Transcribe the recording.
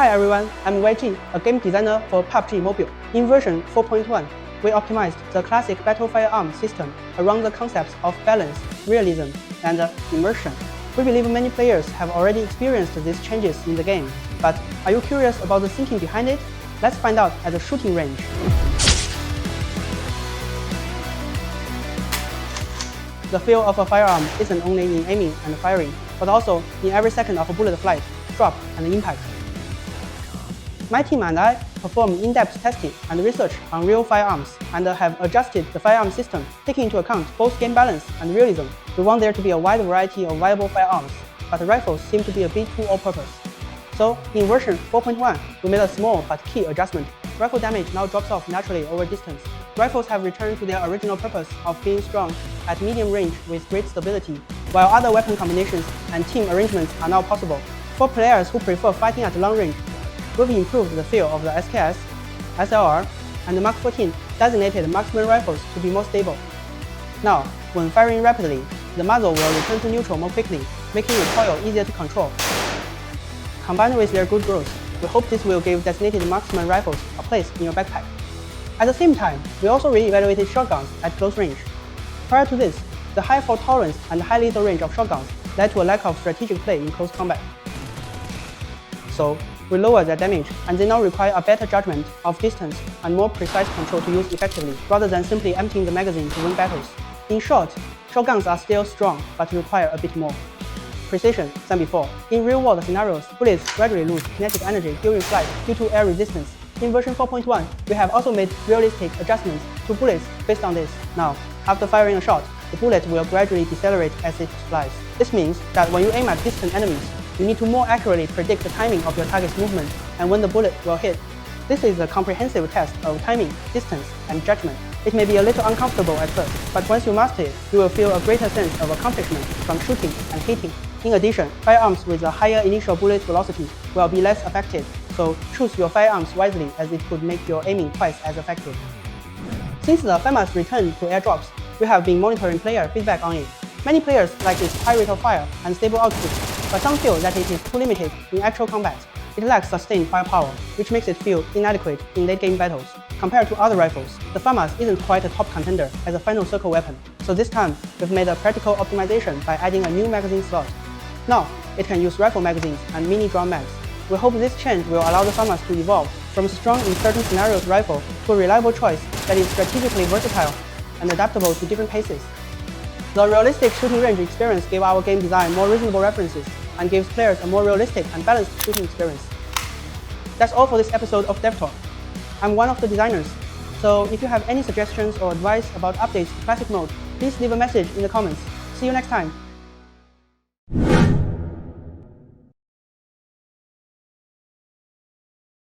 Hi everyone, I'm YG, a game designer for PUBG Mobile. In version 4.1, we optimized the classic battle firearm system around the concepts of balance, realism, and immersion. We believe many players have already experienced these changes in the game, but are you curious about the thinking behind it? Let's find out at the shooting range. The feel of a firearm isn't only in aiming and firing, but also in every second of a bullet flight, drop, and impact. My team and I performed in-depth testing and research on real firearms and have adjusted the firearm system, taking into account both game balance and realism. We want there to be a wide variety of viable firearms, but rifles seem to be a bit too all-purpose. So, in version 4.1, we made a small but key adjustment. Rifle damage now drops off naturally over distance. Rifles have returned to their original purpose of being strong at medium range with great stability, while other weapon combinations and team arrangements are now possible. For players who prefer fighting at long range, we've improved the feel of the SKS, SLR, and the Mark 14 designated marksman rifles to be more stable. Now, when firing rapidly, the muzzle will return to neutral more quickly, making recoil easier to control. Combined with their good growth, we hope this will give designated marksman rifles a place in your backpack. At the same time, we also re-evaluated shotguns at close range. Prior to this, the high fault tolerance and high lethal range of shotguns led to a lack of strategic play in close combat. So, we lowered their damage, and they now require a better judgment of distance and more precise control to use effectively, rather than simply emptying the magazine to win battles. In short, shotguns are still strong, but require a bit more precision than before. In real-world scenarios, bullets gradually lose kinetic energy during flight due to air resistance. In version 4.1, we have also made realistic adjustments to bullets based on this. Now, after firing a shot, the bullet will gradually decelerate as it flies. This means that when you aim at distant enemies, you need to more accurately predict the timing of your target's movement and when the bullet will hit. This is a comprehensive test of timing, distance, and judgment. It may be a little uncomfortable at first, but once you master it, you will feel a greater sense of accomplishment from shooting and hitting. In addition, firearms with a higher initial bullet velocity will be less affected, so choose your firearms wisely as it could make your aiming twice as effective. Since the famous return to airdrops, we have been monitoring player feedback on it. Many players like its high rate of fire and stable output, but some feel that it is too limited in actual combat. It lacks sustained firepower, which makes it feel inadequate in late-game battles. Compared to other rifles, the FAMAS isn't quite a top contender as a final circle weapon, so this time we've made a practical optimization by adding a new magazine slot. Now, it can use rifle magazines and mini drum mags. We hope this change will allow the FAMAS to evolve from a strong in certain scenarios rifle to a reliable choice that is strategically versatile and adaptable to different paces. The realistic shooting range experience gave our game design more reasonable references and gives players a more realistic and balanced shooting experience. That's all for this episode of Dev Talk. I'm one of the designers, so if you have any suggestions or advice about updates to Classic Mode, please leave a message in the comments. See you next time!